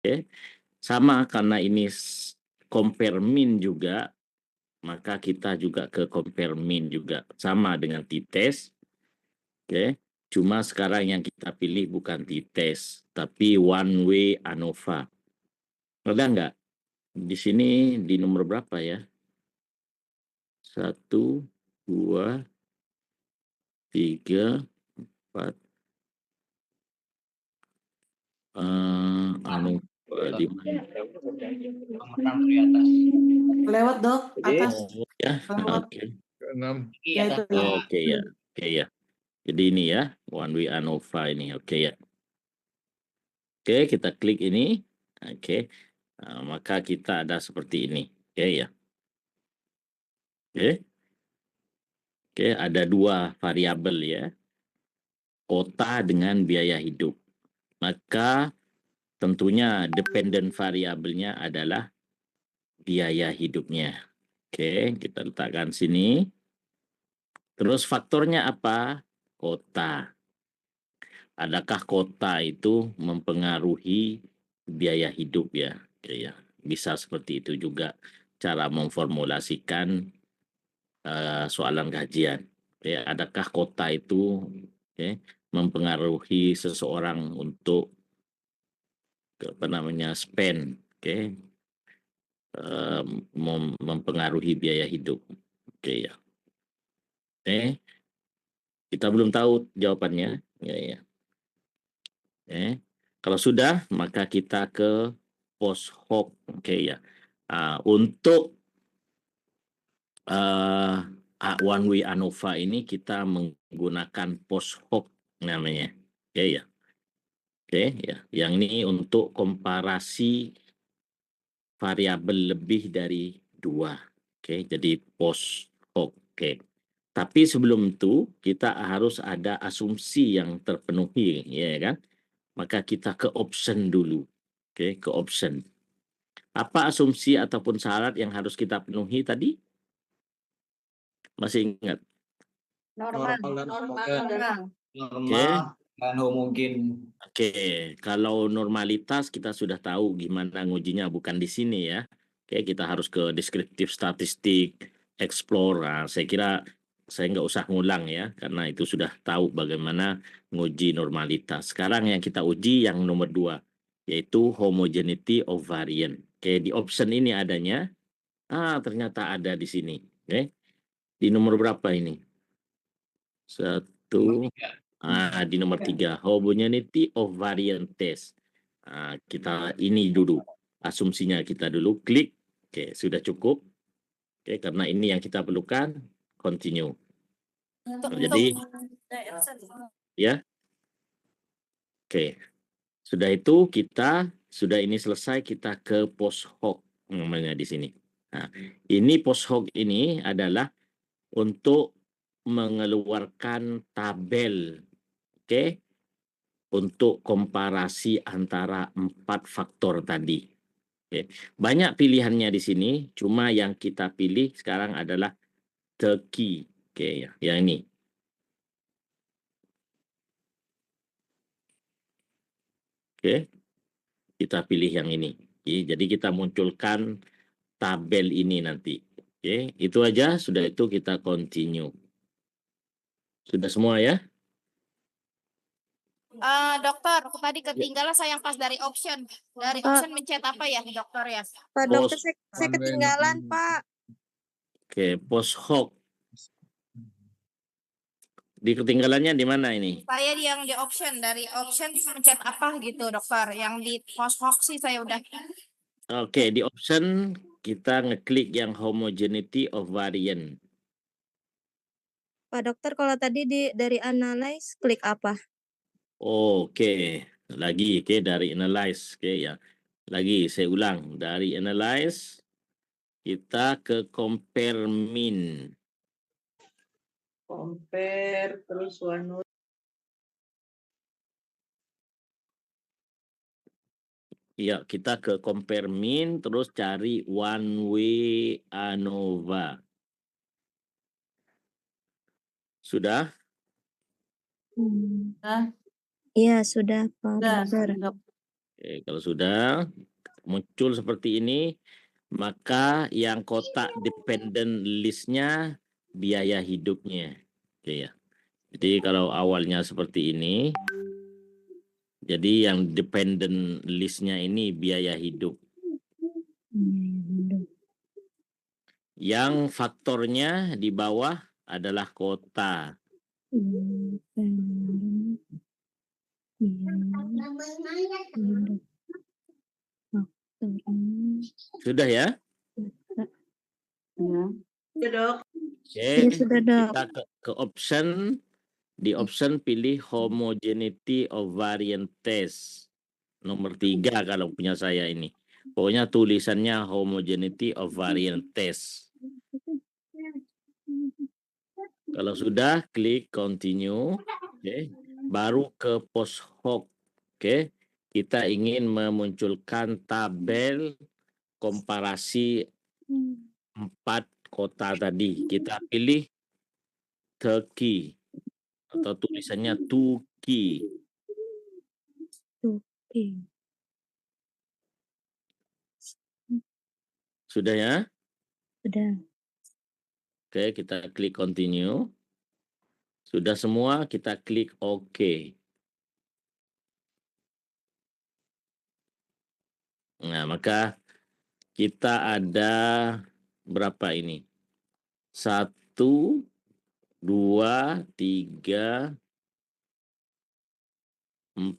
Oke. Sama karena ini compare mean juga, maka kita juga ke compare mean juga sama dengan t-test. Oke. Cuma sekarang yang kita pilih bukan t-test, tapi one way ANOVA. Ada nggak? Di sini di nomor berapa ya? 1, 2, 3, 4. Di mana? Nomor 6 dari atas. Lewat dok, atas. Oh ya, Lewat. oke. 6. Ya itu. Oke ya, oke ya. Jadi ini ya, one way ANOVA ini, oke ya. Oke, kita klik ini. Oke. Maka kita ada seperti ini. Oke ya. Oke. Oke, ada dua variabel ya. Kota dengan biaya hidup. Maka tentunya dependent variabelnya adalah biaya hidupnya. Oke, kita letakkan sini. Terus faktornya apa? Kota. Adakah kota itu mempengaruhi biaya hidup ya? Oke ya. Bisa seperti itu juga cara memformulasikan soalan kajian. Ya, adakah kota itu mempengaruhi seseorang untuk apa namanya spend, mempengaruhi biaya hidup. Oke ya. Kita belum tahu jawabannya. Ya. Kalau sudah, maka kita ke post hoc. Oke ya. Untuk one way ANOVA ini kita menggunakan post hoc namanya. Oke ya. Oke ya. Yang ini untuk komparasi variabel lebih dari 2. Oke, jadi post hoc. Oke. Tapi sebelum itu kita harus ada asumsi yang terpenuhi, ya kan? Maka kita ke option dulu. Oke, ke option. Apa asumsi ataupun syarat yang harus kita penuhi tadi? Masih ingat? Normal. Oke. Dan mungkin. Oke, kalau normalitas kita sudah tahu gimana ngujinya, bukan di sini ya. Oke, kita harus ke deskriptif statistik, explore. Nah, saya kira saya nggak usah ngulang ya, karena itu sudah tahu bagaimana nguji normalitas. Sekarang yang kita uji yang nomor 2, yaitu homogeneity of variant. Oke, di option ini adanya. Ternyata ada di sini. Oke, di nomor berapa ini? 1. Di nomor 3, homogeneity of variant test. Kita ini dulu, asumsinya kita dulu klik. Oke, sudah cukup. Oke, karena ini yang kita perlukan, continue. Jadi, ya. Oke, sudah itu sudah ini selesai, kita ke post hoc namanya di sini. Nah, ini post hoc ini adalah untuk mengeluarkan tabel, untuk komparasi antara 4 faktor tadi. Banyak pilihannya di sini, cuma yang kita pilih sekarang adalah the key. Ya, yang ini. Kita pilih yang ini. Jadi kita munculkan tabel ini nanti. Itu aja, sudah itu kita continue. Sudah semua ya? Dokter, tadi ketinggalan saya yang pas dari option. Dari option mencet apa ya, dokter ya? Pak dokter, saya ketinggalan, Pak. Oke, post hoc. Di ketinggalannya di mana ini? Saya yang di option, dari option mencet apa gitu, dokter. Yang di post hoc sih saya udah. Oke, di option kita ngeklik yang homogeneity of variant. Pak dokter, kalau tadi dari analyze klik apa? Oke, lagi dari analyze, ya. Lagi saya ulang, dari analyze kita ke compare mean. Compare terus one. Ya, kita ke compare mean terus cari one way ANOVA. Sudah? Iya, sudah, Pak Sudah, dokter. dok. Oke, kalau sudah muncul seperti ini, maka yang kotak dependent list-nya biaya hidupnya. Oke ya. Jadi kalau awalnya seperti ini, jadi yang dependent list-nya ini biaya hidup. Yang faktornya di bawah adalah kota. Sudah ya? Ya dok. Oke, Ya sudah dok. kita ke option. Di option pilih homogeneity of variant test. Nomor 3 kalau punya saya ini. Pokoknya tulisannya homogeneity of variant test. Kalau sudah, klik continue. Oke. Baru ke post hoc. Oke. Kita ingin memunculkan tabel komparasi 4 kota tadi. Kita pilih Turkey atau tulisannya Turkey. Oke. Sudah ya? Sudah. Oke, kita klik continue. Sudah semua, kita klik OK. Nah, maka kita ada berapa ini? 1, 2, 3, 4,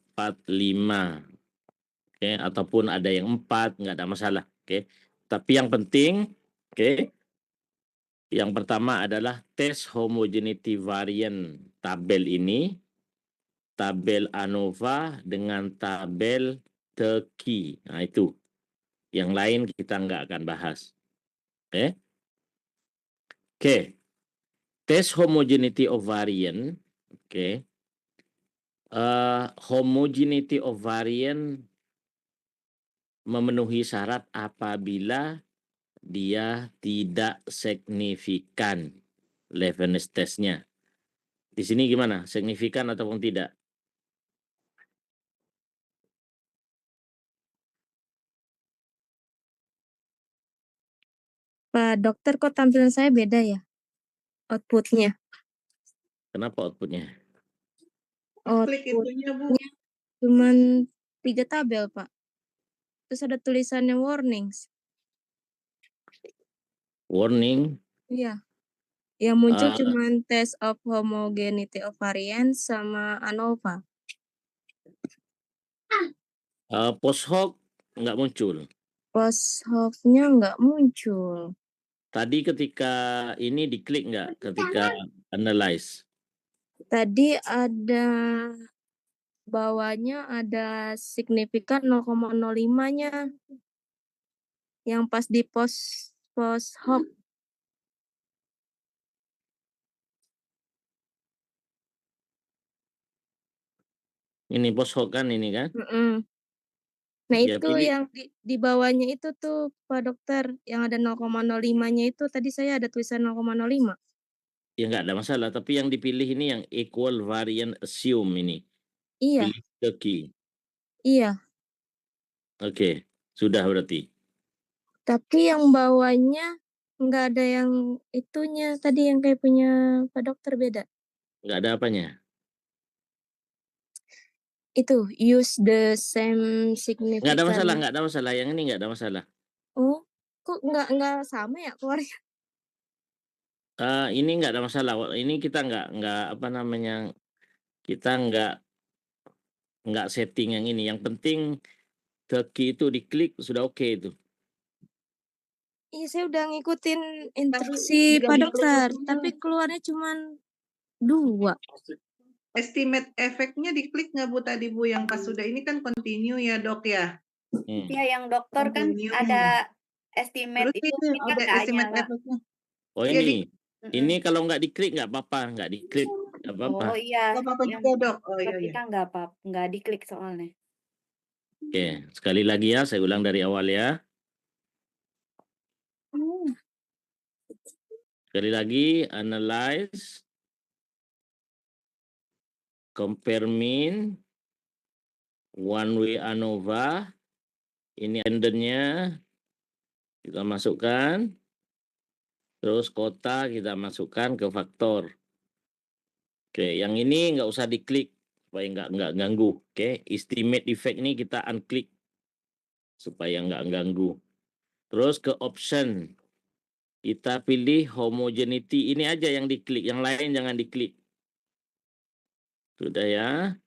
5. Oke, ataupun ada yang 4, nggak ada masalah. Oke, tapi yang penting, oke, yang pertama adalah tes homogeneity variant tabel ini, tabel ANOVA dengan tabel Turkey. Nah, itu. Yang lain kita nggak akan bahas. Oke. Oke. Tes homogeneity of variant. Oke. Homogeneity of variant memenuhi syarat apabila dia tidak signifikan Leibniz testnya. Di sini gimana? Signifikan ataupun tidak? Pak dokter, kok tampilan saya beda ya? Outputnya. Kenapa outputnya? Klik itunya Bu. Cuman 3 tabel, Pak. Terus ada tulisannya warnings. Warning. Iya. Yang muncul Uh, cuman test of homogeneity of variance sama ANOVA. Post hoc nggak muncul. Post hoc-nya nggak muncul. Tadi ketika ini diklik nggak ketika analyze? Tadi ada bawahnya ada signifikan 0,05-nya. Yang pas di post hoc. Ini post hoc kan ini kan? Nah Ya, itu pilih. yang di bawahnya itu tuh Pak Dokter, yang ada 0,05-nya itu tadi saya ada tulisan 0,05. Ya nggak ada masalah, tapi yang dipilih ini yang equal variant assume ini. Iya, Pilih Turkey. iya. Oke, sudah berarti. Tapi yang bawahnya nggak ada yang itunya tadi yang kayak punya Pak Dokter beda. Nggak ada apanya. Itu use the same significant. Nggak ada masalah, nggak ada masalah. Yang ini nggak ada masalah. Oh, kok nggak sama ya keluarnya? Ini nggak ada masalah. Ini kita nggak apa namanya, kita nggak setting yang ini. Yang penting Turkey itu diklik sudah oke itu. Iya, saya udah ngikutin instruksi Pak Dokter, tapi keluarnya cuma 2. Estimate efeknya diklik nggak Bu tadi Bu yang pas sudah ini kan continue ya Dok ya. Ya yang dokter kan Continue. ada estimate Terus itu ini kita ada nggak estimate nyala. efeknya. Oh Iya, ini, ini kalau nggak diklik nggak apa-apa, nggak diklik nggak apa-apa. Oh iya, Nggak apa-apa yang juga Dok. Oh iya. kita nggak apa, nggak diklik soalnya. Oke, sekali lagi ya, saya ulang dari awal ya. Sekali lagi, analyze, compare mean, one way ANOVA. Ini rendernya kita masukkan. Terus kota kita masukkan ke faktor. Oke, yang ini nggak usah diklik supaya nggak ganggu. Oke, estimate effect ini kita unklik supaya nggak ganggu. Terus ke option. Kita pilih homogeneity. Ini aja yang diklik, yang lain jangan diklik. Sudah ya.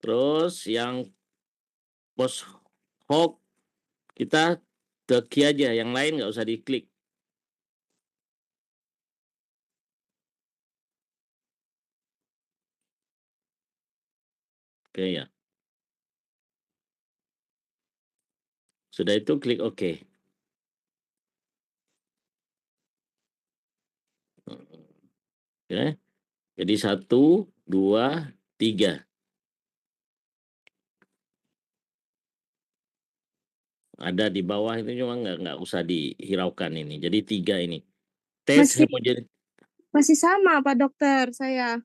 Terus yang post hoc kita ke key aja, yang lain nggak usah diklik. Oke ya. Sudah itu klik OK. Oke. Jadi 1, 2, 3. Ada di bawah itu cuma nggak usah dihiraukan ini. Jadi 3 ini. Tes homogeneity Masih sama Pak Dokter saya.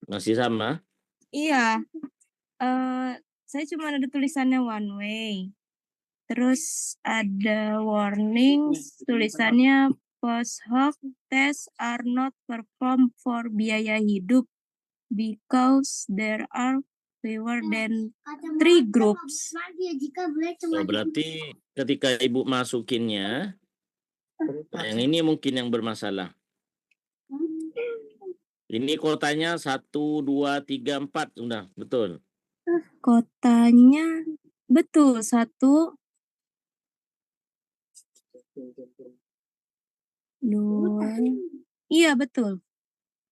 masih sama. Iya. Saya cuma ada tulisannya one way. Terus ada warning tulisannya post hoc tests are not performed for biaya hidup because there are fewer than 3 groups. Oh, berarti ketika Ibu masukinnya, yang ini mungkin yang bermasalah. Ini kotanya 1, 2, 3, 4. Sudah, betul. Kotanya betul 1, 2. Iya betul.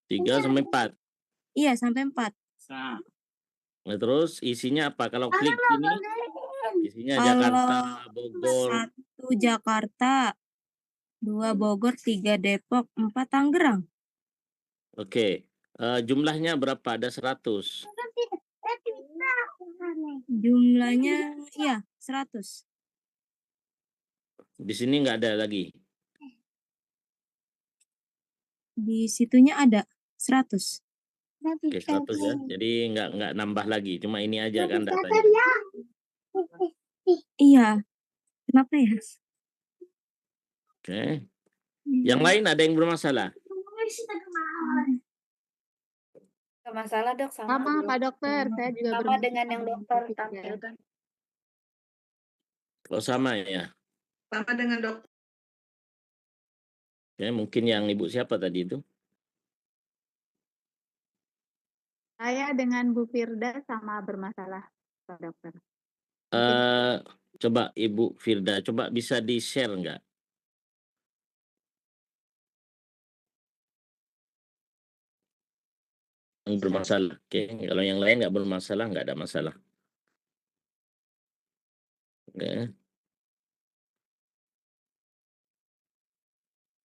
3 sampai 4. Iya sampai 4. Nah, terus isinya apa? Kalau klik ini, isinya Kalau Jakarta, Bogor. 1 Jakarta, 2 Bogor, 3 Depok, 4 Tangerang. Oke. Jumlahnya berapa? Ada 100. Jumlahnya iya 100. Di sini nggak ada lagi. Di situnya ada 100. Oke, 100 ya. Jadi nggak nambah lagi. Cuma ini aja kan datanya. Iya. Kenapa ya? Oke. Yang lain ada yang bermasalah? Gak masalah dok, Sama Pak Dokter, saya juga sama bermasalah dengan yang dokter ya. tampilkan. Kalau sama ya. Sama dengan dokter. Oke, mungkin yang Ibu siapa tadi itu? Saya dengan Bu Firda sama bermasalah, Pak Dokter. Coba Ibu Firda, coba bisa di-share nggak? Yang bermasalah. Oke, kalau yang lain nggak bermasalah, nggak ada masalah. Oke.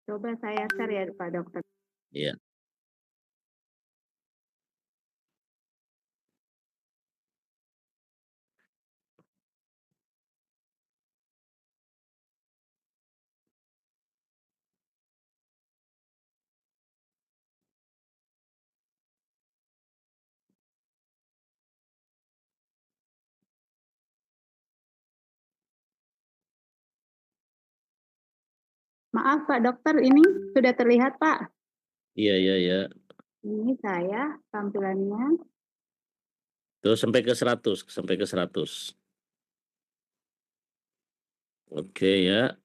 Coba saya share ya Pak Dokter. Iya. Maaf Pak Dokter, ini sudah terlihat Pak. Iya, iya, iya. Ini saya tampilannya. Terus sampai ke 100, sampai ke 100. Oke ya.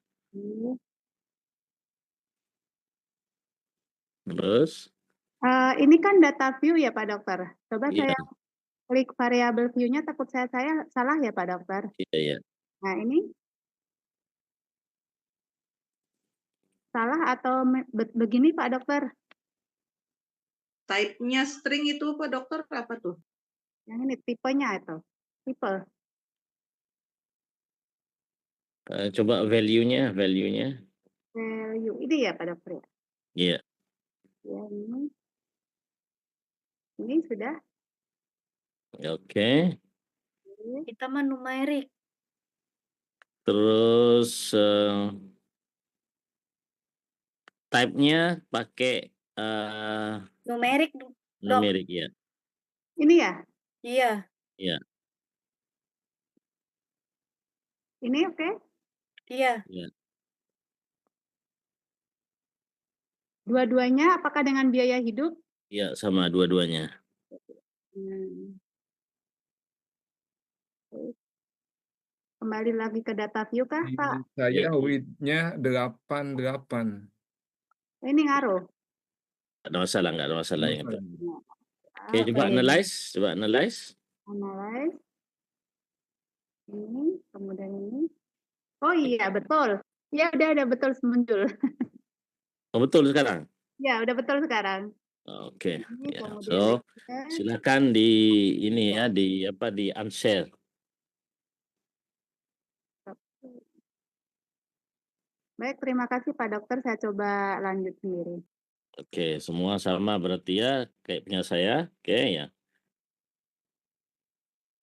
Terus? Ini kan data view ya Pak Dokter. Coba Iya, saya klik variabel view-nya, takut saya salah ya Pak Dokter. iya, iya. Nah ini salah atau begini Pak Dokter? Type-nya string itu Pak Dokter apa tuh? Yang ini tipenya itu. Tipe. Coba value-nya. Value. Ini ya Pak Dokter ya? Iya. Ya ini. Ini sudah. Oke. Kita mah numerik. Terus type-nya pakai Numerik dok. numerik ya. Ini ya? Iya. Ya, Ini oke? Iya. ya. Dua-duanya apakah dengan biaya hidup? Ya, sama dua-duanya. Hmm. Oke. Kembali lagi ke data view kah, Pak? Saya Ya. width-nya 88. Ini ngaruh. Nggak ada masalah yang itu. Oke, Oke. coba analyze. Analyze. Ini, kemudian ini. Oh iya, betul. Ya udah betul muncul. Oh, betul sekarang? Ya, udah betul sekarang. Oke. Ini Ya. kemudian So, aja. silakan di ini ya, di unshare. Baik, terima kasih Pak Dokter. Saya coba lanjut sendiri. Oke, semua sama berarti ya, kayak punya saya. Oke ya.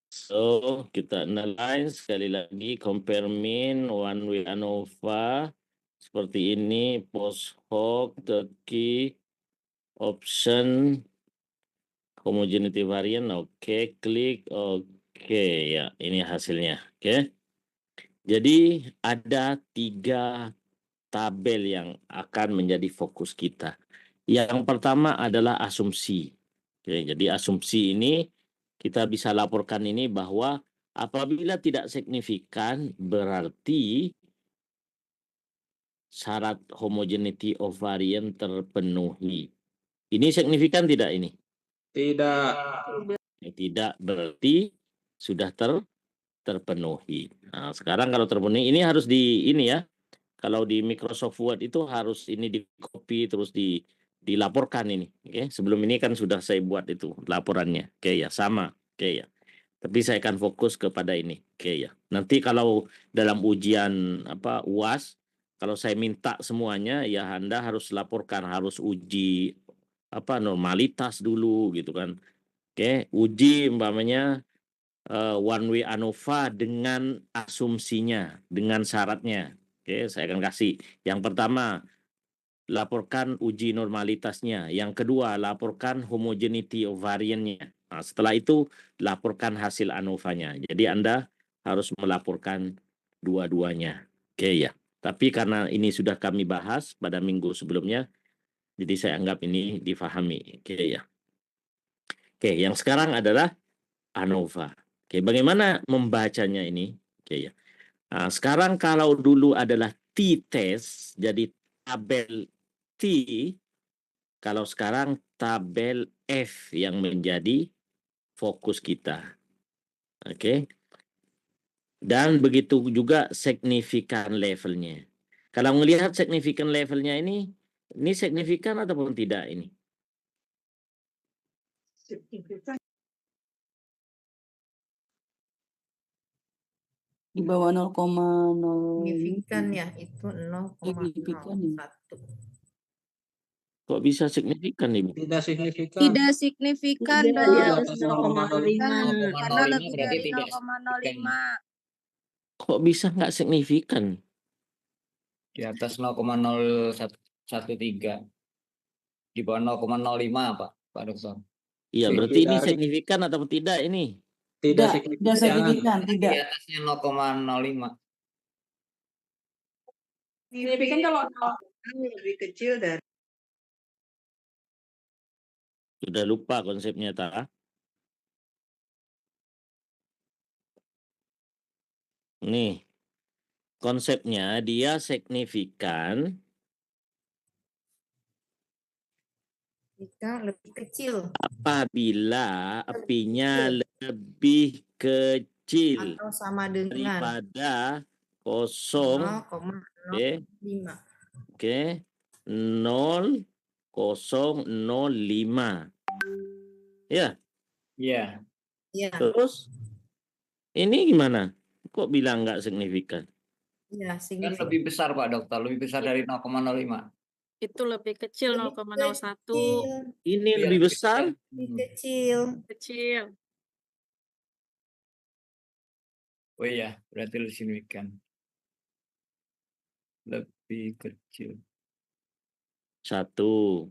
So, kita analyze sekali lagi, compare mean, one way ANOVA, seperti ini, post hoc, Turkey, option, homogeneity variant, oke, klik, oke, ya, ini hasilnya, oke. Jadi ada 3 tabel yang akan menjadi fokus kita. Yang pertama adalah asumsi. Oke, jadi asumsi ini kita bisa laporkan ini bahwa apabila tidak signifikan berarti syarat homogeneity of variant terpenuhi. Ini signifikan tidak ini? Tidak. Tidak berarti sudah terpenuhi. Nah, sekarang kalau terpenuhi ini harus di ini ya. Kalau di Microsoft Word itu harus ini di copy terus dilaporkan ini. Oke, sebelum ini kan sudah saya buat itu laporannya. Oke ya, sama. Oke ya. Tapi saya akan fokus kepada ini. Oke ya. Nanti kalau dalam ujian UAS, kalau saya minta semuanya ya Anda harus laporkan, harus uji normalitas dulu gitu kan. Oke, uji umpamanya one way ANOVA dengan asumsinya, dengan syaratnya. Oke, saya akan kasih. Yang pertama, laporkan uji normalitasnya. Yang kedua, laporkan homogeneity of variant-nya. Nah, setelah itu, laporkan hasil ANOVA-nya. Jadi Anda harus melaporkan dua-duanya. Oke ya. Tapi karena ini sudah kami bahas pada minggu sebelumnya, jadi saya anggap ini difahami. Oke ya. Oke, yang sekarang adalah ANOVA. Oke, bagaimana membacanya ini? Oke ya. Nah, sekarang kalau dulu adalah t-test, jadi tabel T, kalau sekarang tabel F yang menjadi fokus kita. Oke. Dan begitu juga signifikan levelnya. Kalau melihat signifikan levelnya ini signifikan ataupun tidak ini? Di bawah 0,0 Signifikan ya, itu signifikan ya. 0,01. Kok bisa signifikan Ibu? Tidak signifikan. Tidak signifikan Tidak dong. di atas 0,05. Karena lebih berarti dari tidak 0,05. Kok bisa nggak signifikan? Di atas 0,013. Di bawah 0,05 Pak Dokter. Iya, berarti ini signifikan atau tidak ini? Tidak signifikan, Di tidak. atasnya 0,05. Signifikan kalau lebih kecil dari Sudah lupa konsepnya tak? Nih, konsepnya dia signifikan Jika lebih kecil apabila apinya lebih kecil atau sama dengan daripada 0, 0,05. oke, 0,005. Ya, Iya. Ya, terus ini gimana? Kok bilang nggak signifikan? ya, Kan signifikan. lebih besar Pak Dokter, lebih besar dari 0,05. Itu lebih kecil Lebih 0,01. Ini lebih besar? kecil. Kecil. Oh iya, berarti lebih signifikan. Lebih kecil. 1,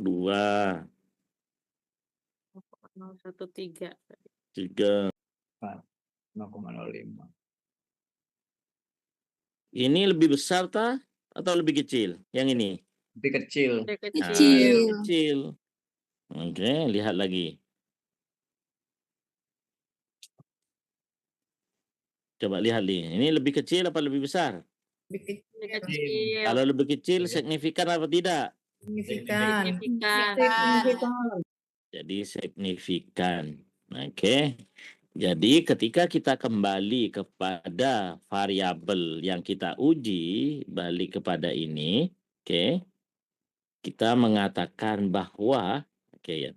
2, 0,13. 3. 0,05. Ini lebih besar atau lebih kecil? Yang ini? Lebih kecil. Nah, Kecil. lebih kecil. Oke, lihat lagi. Coba lihat nih. Ini lebih kecil apa lebih besar? Lebih Kecil. Kalau lebih kecil signifikan apa tidak? signifikan. Jadi signifikan. Oke. Jadi ketika kita kembali kepada variabel yang kita uji, balik kepada ini, oke. Kita mengatakan bahwa, oke ya,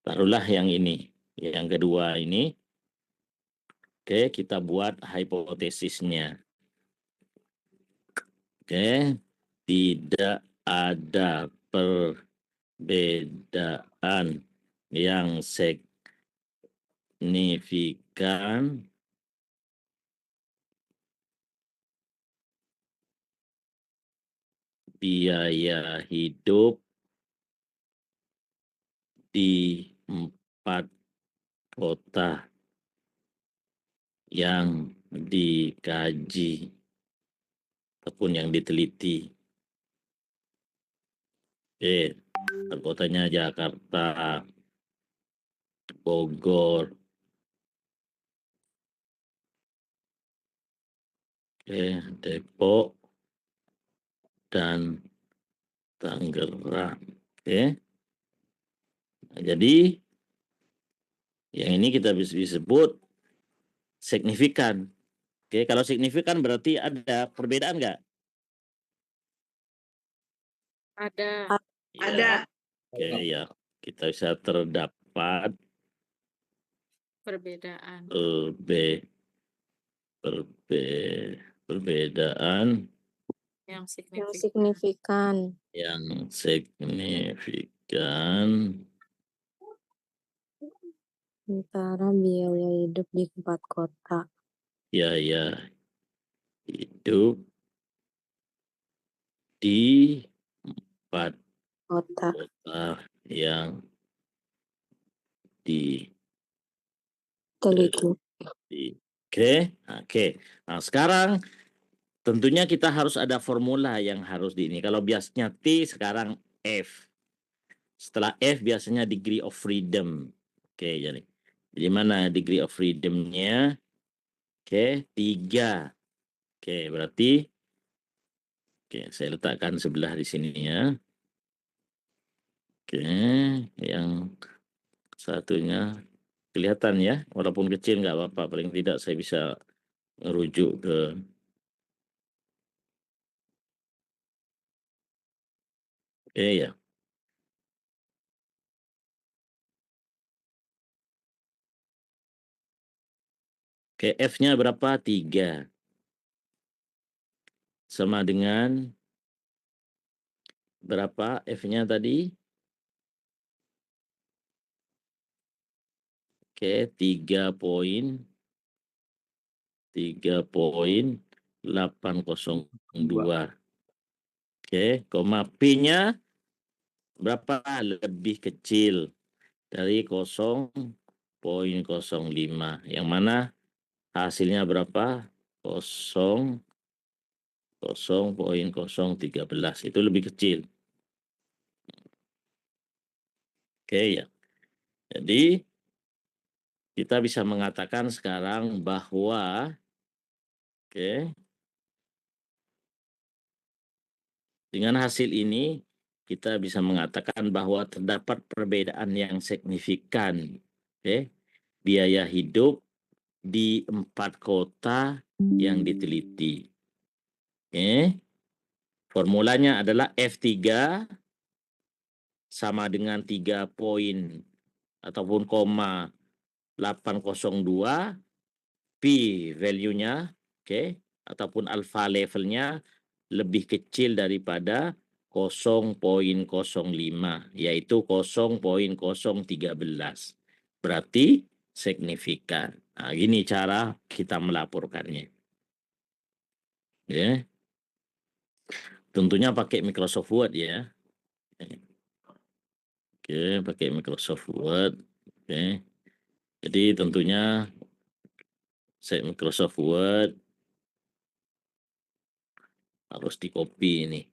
taruhlah yang ini, yang kedua ini. Oke, kita buat hipotesisnya. Oke, tidak ada perbedaan yang signifikan biaya hidup di 4 kota yang dikaji ataupun yang diteliti. Oke, kotanya Jakarta, Bogor, Depok, dan Tangerang. Oke. Nah, jadi yang ini kita bisa disebut signifikan. Oke, kalau signifikan berarti ada perbedaan nggak? Ada. Ada. Oke ya, kita bisa terdapat Perbedaan. perbedaan Yang signifikan. yang signifikan Antara biaya hidup di 4 kota. biaya hidup di 4 Kota. kota yang diteliti. Oke. Nah, sekarang tentunya kita harus ada formula yang harus di ini. Kalau biasanya T, sekarang F. Setelah F biasanya degree of freedom. Oke, jadi mana degree of freedom-nya? Oke, 3. Oke, berarti saya letakkan sebelah di sini ya. Oke, yang satunya kelihatan ya, walaupun kecil nggak apa-apa, paling tidak saya bisa merujuk ke ya. Oke, F-nya berapa? 3. Sama dengan berapa F-nya tadi? Oke, 3.802. Oke, koma P-nya berapa? Lebih kecil dari 0.05. Yang mana hasilnya berapa? 0.013. Itu lebih kecil. Oke ya. Jadi kita bisa mengatakan sekarang bahwa dengan hasil ini kita bisa mengatakan bahwa terdapat perbedaan yang signifikan biaya hidup di 4 kota yang diteliti. Formulanya adalah F3 sama dengan 3 poin ataupun 802, P value-nya, ataupun alpha levelnya lebih kecil daripada 0.05, yaitu 0.013. Berarti signifikan. Nah, gini cara kita melaporkannya. Ya. Tentunya pakai Microsoft Word ya. Oke, pakai Microsoft Word. Oke. Jadi tentunya saya Microsoft Word harus di copy ini.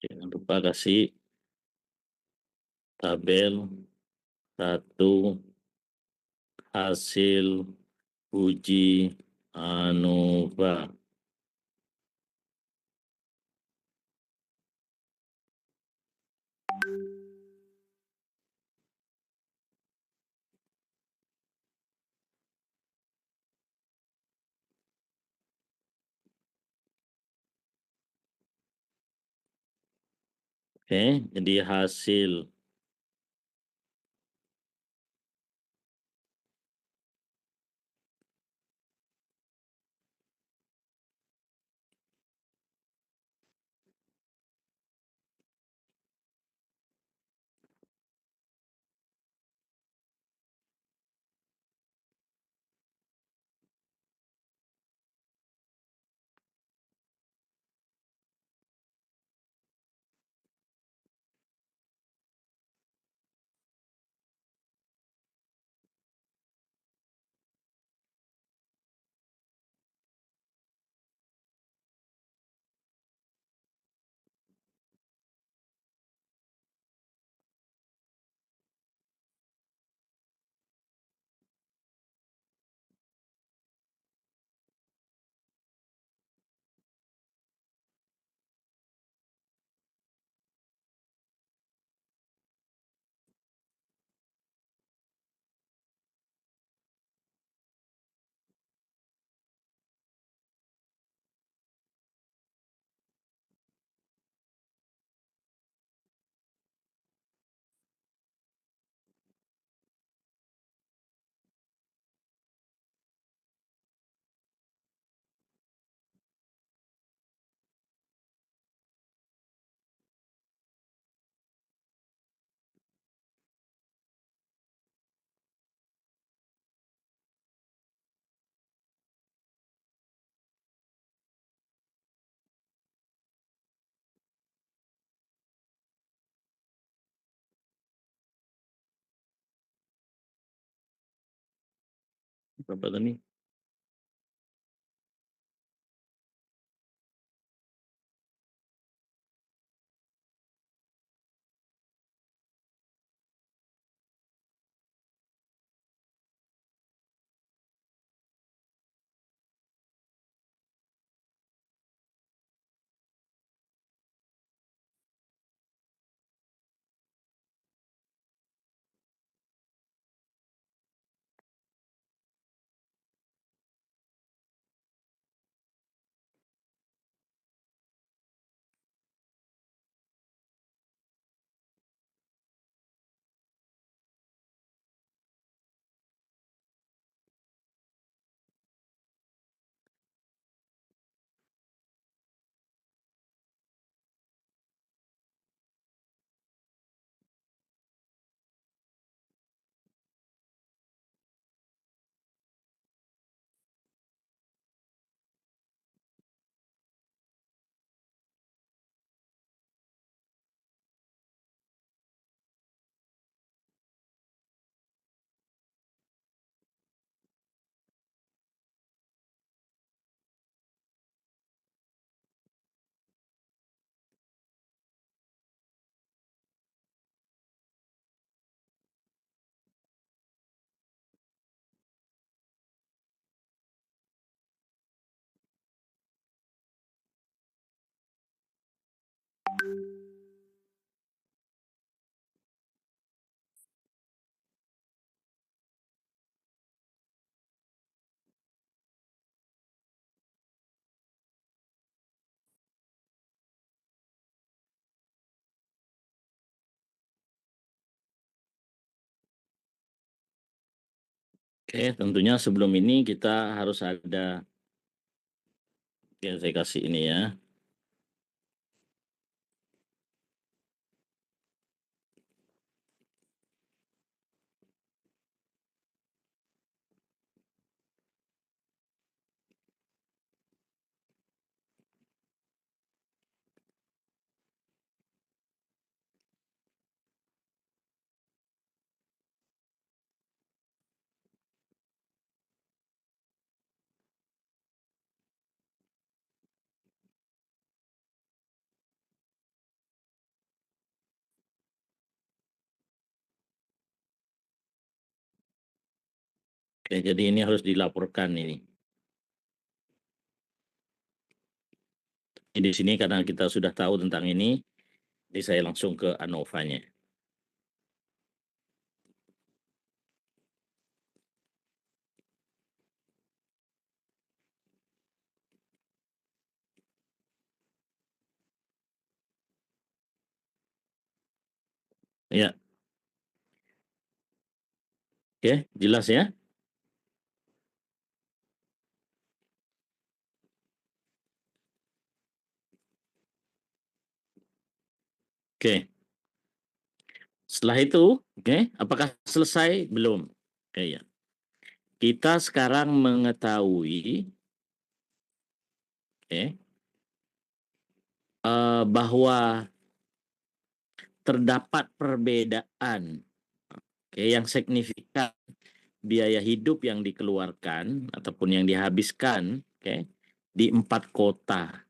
Jangan lupa kasih tabel 1 hasil uji ANOVA. Oke, jadi hasil berapa tadi? Oke, tentunya sebelum ini kita harus ada, oke, saya kasih ini ya. Oke, jadi ini harus dilaporkan ini. Di sini karena kita sudah tahu tentang ini, jadi saya langsung ke ANOVA-nya. Ya, oke, jelas ya. Oke, setelah itu, oke, apakah selesai? Belum. Oke, ya. Kita sekarang mengetahui, oke, bahwa terdapat perbedaan, oke, yang signifikan biaya hidup yang dikeluarkan ataupun yang dihabiskan, oke, di 4 kota.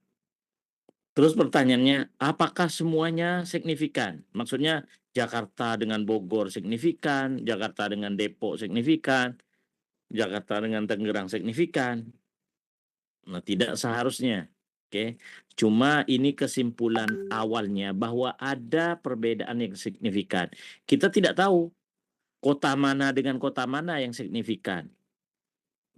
Terus pertanyaannya, apakah semuanya signifikan? Maksudnya Jakarta dengan Bogor signifikan, Jakarta dengan Depok signifikan, Jakarta dengan Tangerang signifikan. Nah, tidak seharusnya. Oke. Cuma ini kesimpulan awalnya bahwa ada perbedaan yang signifikan. Kita tidak tahu kota mana dengan kota mana yang signifikan.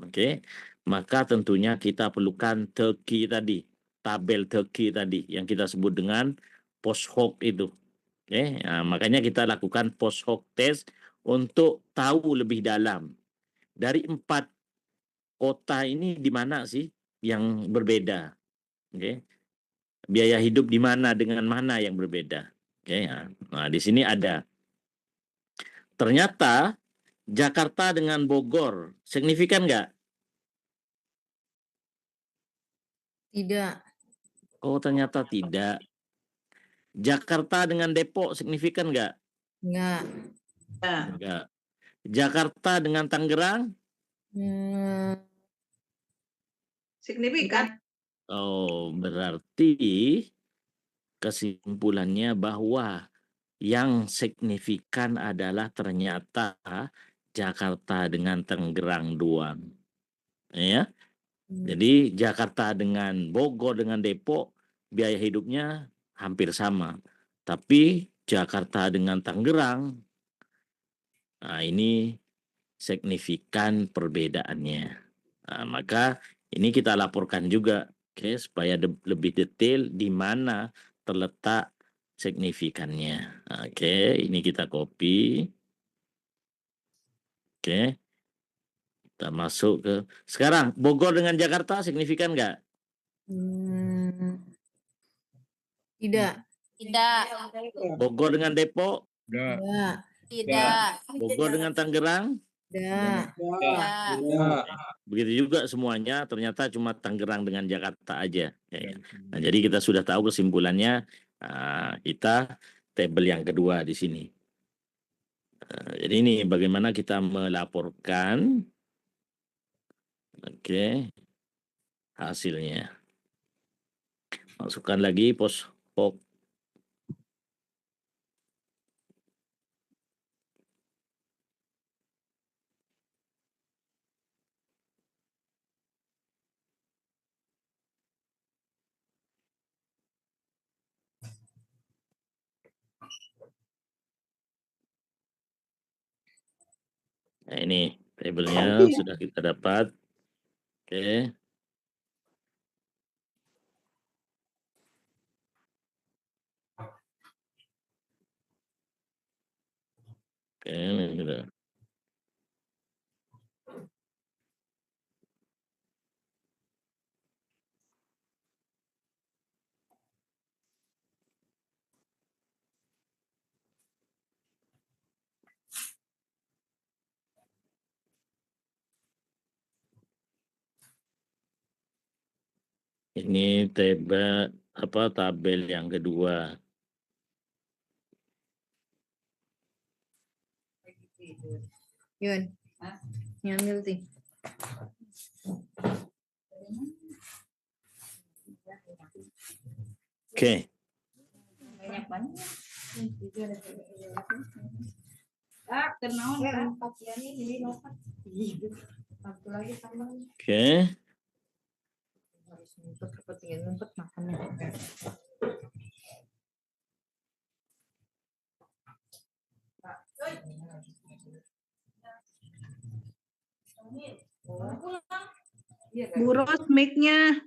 Oke. Maka tentunya kita perlukan Turki tadi, tabel Turki tadi yang kita sebut dengan post hoc itu. Oke. Nah, makanya kita lakukan post hoc test untuk tahu lebih dalam dari 4 kota ini di mana sih yang berbeda. Oke. Biaya hidup di mana dengan mana yang berbeda. Oke. Nah, di sini ada. Ternyata Jakarta dengan Bogor signifikan nggak? Tidak. Oh, ternyata tidak. Jakarta dengan Depok signifikan nggak? Enggak. Enggak. Jakarta dengan Tangerang? Signifikan. Oh, berarti kesimpulannya bahwa yang signifikan adalah ternyata Jakarta dengan Tangerang doang. Ya. Jadi Jakarta dengan Bogor dengan Depok biaya hidupnya hampir sama. Tapi Jakarta dengan Tangerang, nah ini signifikan perbedaannya. Nah, maka ini kita laporkan juga, oke, supaya lebih detail di mana terletak signifikannya. Oke, ini kita copy. Oke, kita masuk ke sekarang Bogor dengan Jakarta signifikan nggak? Tidak. Tidak. Bogor dengan Depok? Tidak. Tidak. Bogor dengan Tangerang? Tidak. Tidak. Begitu juga semuanya, ternyata cuma Tangerang dengan Jakarta aja. Nah, jadi kita sudah tahu kesimpulannya, kita tabel yang kedua di sini. Jadi ini bagaimana kita melaporkan, oke, hasilnya. Masukkan lagi post hoc. Nah, ini tabelnya sudah kita dapat. Oke. Oke, ini sudah. Ini tabel yang kedua. Yun. Ngambil tuh. Oke. Oke. Bu Ros, mic-nya.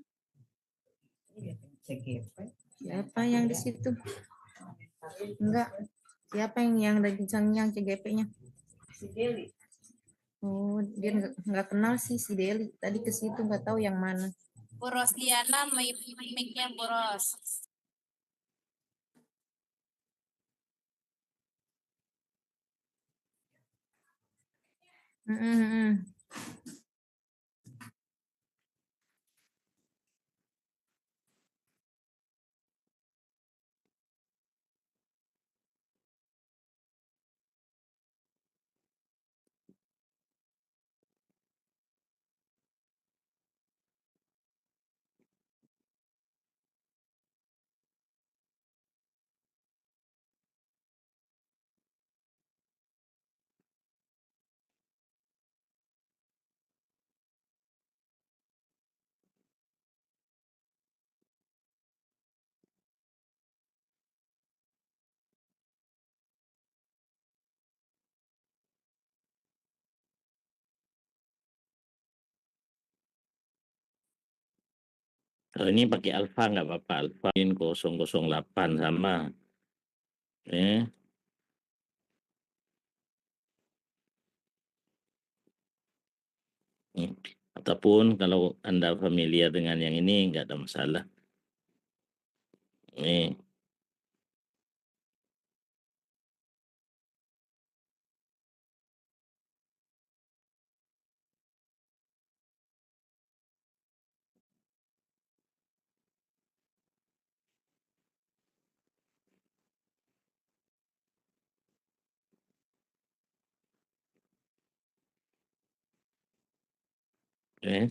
Siapa yang di situ? Enggak. Siapa yang lagi yang CGP-nya? Oh, dia nggak kenal sih si Deli. Tadi ke situ nggak tahu yang mana. Boros Diana, mic-nya boros. Kalau ini pakai alfa nggak apa-apa. Alfa 008 sama. Ataupun kalau Anda familiar dengan yang ini nggak ada masalah. Ini. Oke.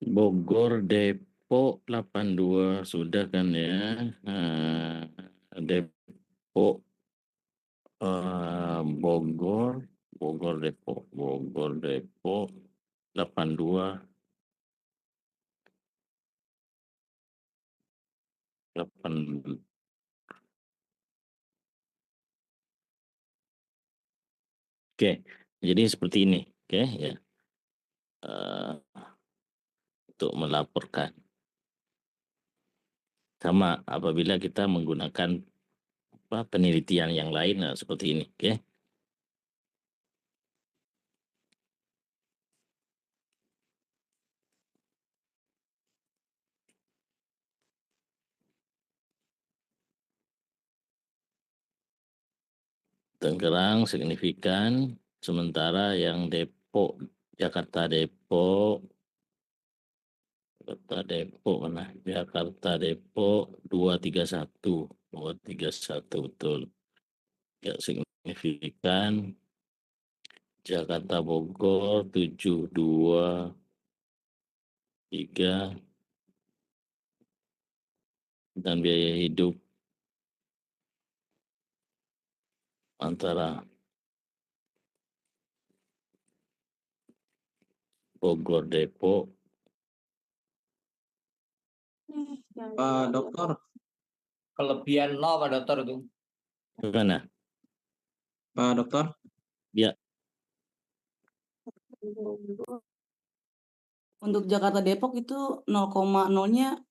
Bogor, Depok 82 sudah kan ya. Depok, Bogor, Depok 82 8. Oke, jadi seperti ini, oke ya. Untuk melaporkan. Sama apabila kita menggunakan penelitian yang lain seperti ini, oke. Tangerang signifikan, sementara yang Depok, Jakarta Depok mana? Jakarta Depok 231 betul. Ya signifikan. Jakarta Bogor 723 dan biaya hidup antara Bogor Depok. Pak Dokter, Kelebihan 0 Pak Dokter itu. Bagaimana? Pak Dokter. Ya. Untuk Jakarta Depok itu 0,0-nya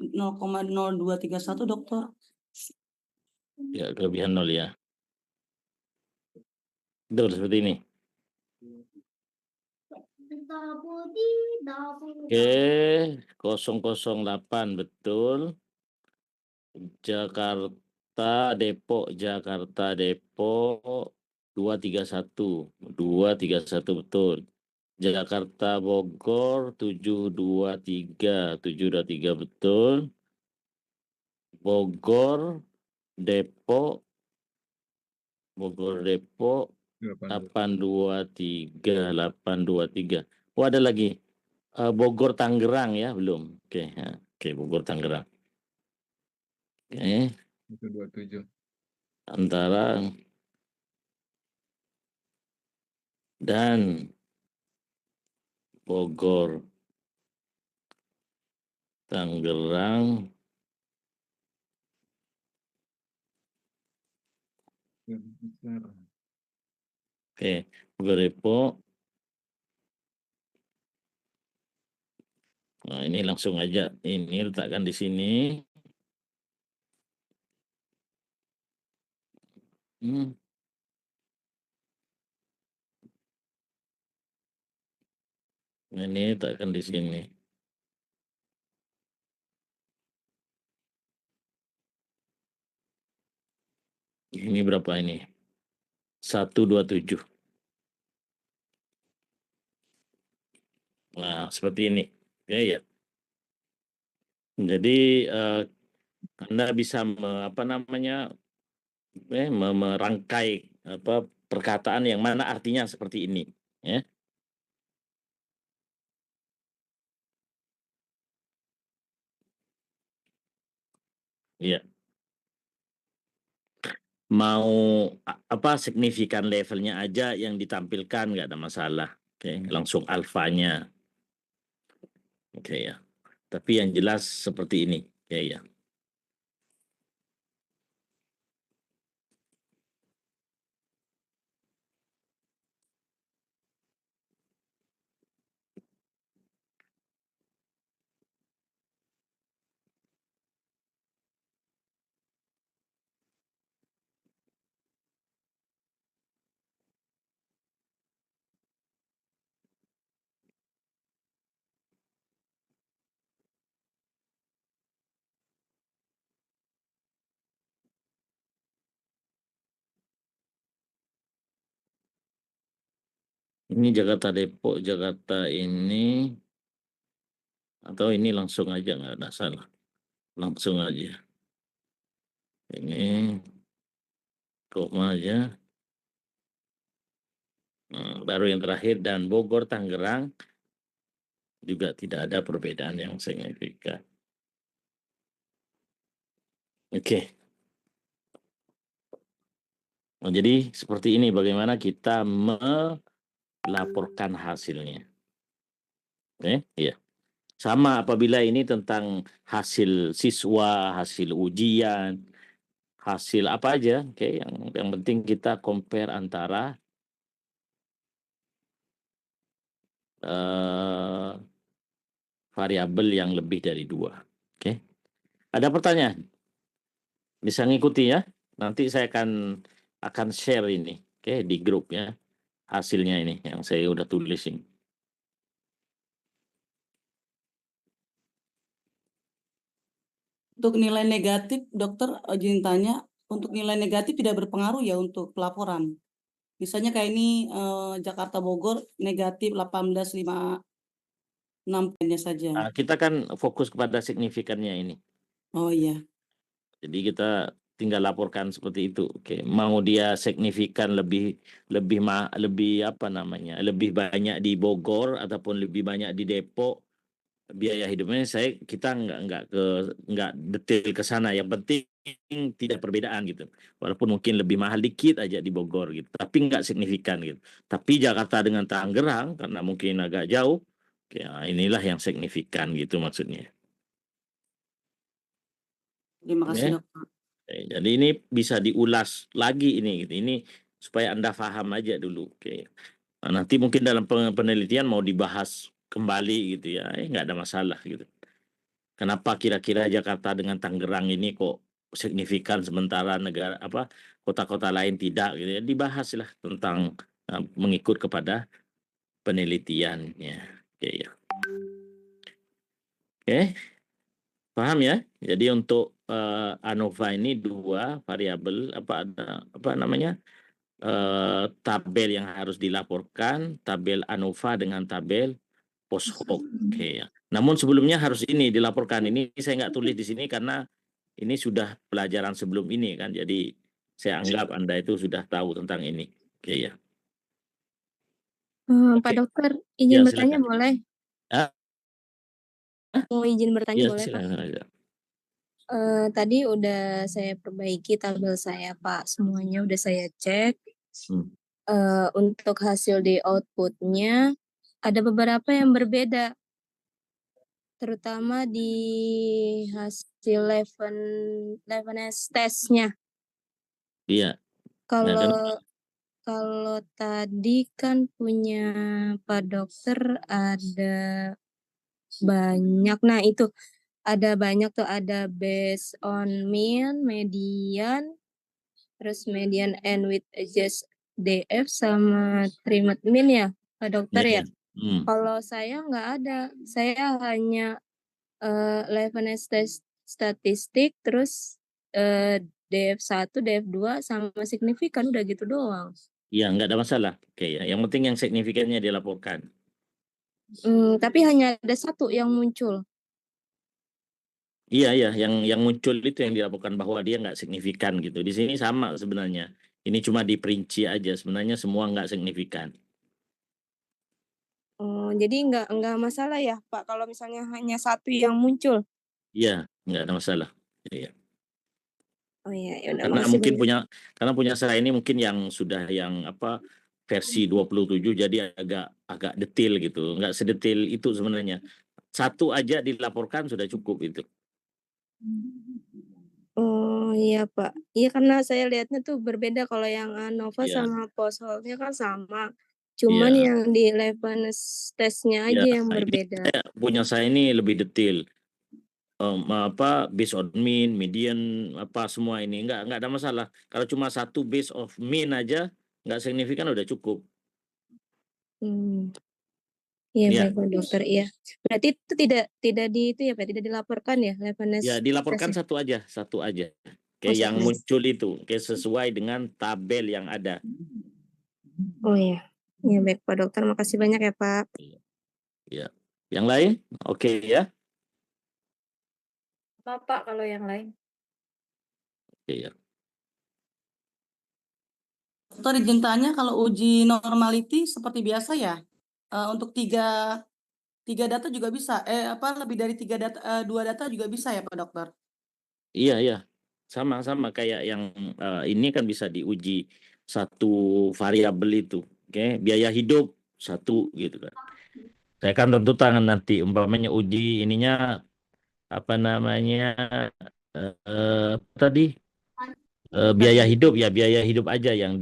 0,0231 Dokter. Ya, kelebihan 0 ya. Betul seperti ini. Oke, 008 betul. Jakarta Depok 231 betul. Jakarta Bogor 723 betul. Bogor Depok 823. Oh, ada lagi. Bogor Tangerang ya, belum. Oke, Bogor Tangerang. Oke. 127. Antara dan Bogor Tangerang oke, Bogor Depok. Nah, ini langsung aja ini letakkan di sini. Ini letakkan di sini. Ini berapa ini? 127. Nah, seperti ini. Ya. Jadi Anda bisa merangkai perkataan yang mana artinya seperti ini, ya. Iya. Mau signifikan levelnya aja yang ditampilkan, nggak ada masalah. Oke, langsung alfanya. Oke ya. Tapi yang jelas seperti ini, ya. Ini Jakarta Depok, Jakarta ini, atau ini langsung aja, nggak ada salah. Langsung aja. Ini koma aja. Baru yang terakhir, dan Bogor Tangerang juga tidak ada perbedaan yang signifikan. Oke. Nah, jadi seperti ini bagaimana kita melaporkan hasilnya. Oke, iya. Sama apabila ini tentang hasil siswa, hasil ujian, hasil apa aja, oke, yang penting kita compare antara variabel yang lebih dari 2. Oke. Ada pertanyaan? Bisa ngikuti ya. Nanti saya akan share ini, oke, di grup ya. Hasilnya ini yang saya udah tulis ini. Untuk nilai negatif, dokter izin tanya, untuk nilai negatif tidak berpengaruh ya untuk pelaporan. Misalnya kayak ini Jakarta Bogor negatif 18,56 saja. Nah, kita kan fokus kepada signifikannya ini. Oh iya. Jadi kita tinggal laporkan seperti itu. Oke, mau dia signifikan lebih apa namanya? Lebih banyak di Bogor ataupun lebih banyak di Depok, biaya hidupnya kita nggak detail ke sana. Yang penting tidak perbedaan gitu. Walaupun mungkin lebih mahal dikit aja di Bogor gitu, tapi nggak signifikan gitu. Tapi Jakarta dengan Tangerang karena mungkin agak jauh, ya inilah yang signifikan gitu maksudnya. Terima kasih Ya. dokter. Jadi ini bisa diulas lagi ini gitu. Ini supaya Anda paham aja dulu. Oke. Nah, nanti mungkin dalam penelitian mau dibahas kembali gitu ya. Nggak ada masalah gitu. Kenapa kira-kira Jakarta dengan Tangerang ini kok signifikan sementara kota-kota lain tidak gitu ya. Dibahaslah tentang mengikut kepada penelitiannya. Oke ya. Oke. Paham ya? Jadi untuk ANOVA ini 2 variabel apa namanya? Tabel yang harus dilaporkan, tabel ANOVA dengan tabel post hoc. Oke ya. Namun sebelumnya harus ini dilaporkan. Ini saya nggak tulis di sini karena ini sudah pelajaran sebelum ini kan. Jadi saya anggap Anda itu sudah tahu tentang ini. Oke ya. Pak Oke. Dokter, Ya, izin bertanya silakan. boleh? Mau izin bertanya Ya, boleh Pak? silakan aja. Tadi udah saya perbaiki tabel saya Pak, semuanya udah saya cek. Untuk hasil di outputnya ada beberapa yang berbeda, terutama di hasil 11S testnya. Iya. Kalau tadi kan punya Pak Dokter ada banyak. Nah itu ada banyak tuh, ada based on mean, median, terus median and with adjust DF sama trimmed mean ya Pak Dokter ya. Kalau saya nggak ada, saya hanya 11S test statistik, terus DF1, DF2 sama signifikan, udah gitu doang. Iya, nggak ada masalah. Oke ya. Yang penting yang signifikannya dilaporkan. Tapi hanya ada 1 yang muncul. Iya, yang muncul itu yang dilaporkan bahwa dia nggak signifikan gitu. Di sini sama sebenarnya. Ini cuma diperinci aja. Sebenarnya semua nggak signifikan. Jadi nggak masalah ya Pak kalau misalnya hanya 1 yang muncul? Iya, nggak ada masalah. Iya. Oh iya, ya udah, Karena makasih mungkin banyak. punya saya ini mungkin yang sudah yang versi 27 jadi agak detail gitu. Nggak sedetail itu sebenarnya. 1 aja dilaporkan sudah cukup itu. Oh iya Pak. Iya karena saya lihatnya tuh berbeda, kalau yang ANOVA Iya. sama post-hoc-nya kan sama. Cuman yang di 11 testnya Iya, aja yang ini berbeda. punya saya ini lebih detail. Based on mean, median, semua ini nggak ada masalah. Kalau cuma 1 base of mean aja nggak signifikan udah cukup. Iya Iya. baik Pak Dokter, iya. Berarti itu tidak tidak dilaporkan ya 11S Ya dilaporkan testnya? 1 aja. Oh, Yang 1. muncul itu, sesuai dengan tabel yang ada. Oh iya. Iya baik Pak Dokter, makasih banyak ya Pak. Ya. Yang lain? Oke ya. Bapak kalau yang lain. Oke ya. Dokter izin tanya, kalau uji normality seperti biasa ya, untuk 3 3 data juga bisa. Lebih dari 3 data, 2 data juga bisa ya Pak Dokter? Iya, iya. Sama-sama kayak yang ini kan bisa diuji satu variabel itu. Oke, biaya hidup satu gitu kan. Saya kan tentu tangan nanti umpamanya uji ininya apa namanya tadi biaya hidup ya, biaya hidup aja yang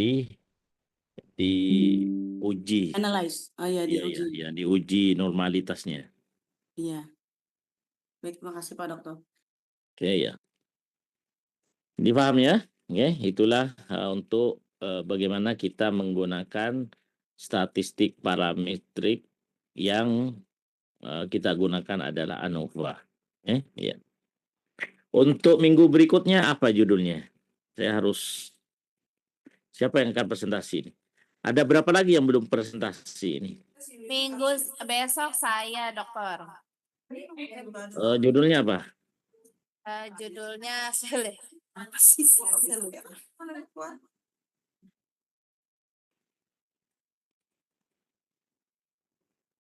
diuji. Analyze. Oh ya, Iya, diuji. iya, diuji normalitasnya. Iya. Baik, terima kasih Pak Dokter. Oke ya. Dipaham ya? Oke, itulah untuk bagaimana kita menggunakan statistik parametrik yang kita gunakan adalah ANOVA. Ya. Untuk minggu berikutnya apa judulnya? Siapa yang akan presentasi ini? Ada berapa lagi yang belum presentasi ini? Minggu besok saya, dokter. Judulnya apa? Judulnya saya lihat. Apa sih? Saya lupa.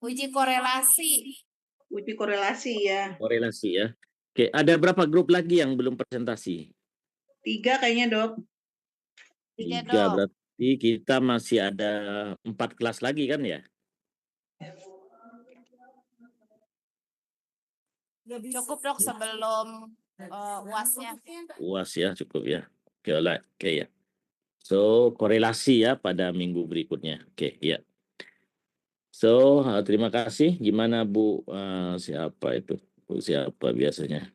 Uji korelasi. Uji korelasi ya. Korelasi ya. Oke, ada berapa grup lagi yang belum presentasi? 3 kayaknya dok. 3, 3 Dok. berarti kita masih ada 4 kelas lagi kan ya? Cukup dok sebelum UAS-nya. UAS ya, cukup ya. Oke ya. So, korelasi ya pada minggu berikutnya. Oke, ya. So, terima kasih. Gimana Bu? Siapa itu? Bu siapa biasanya?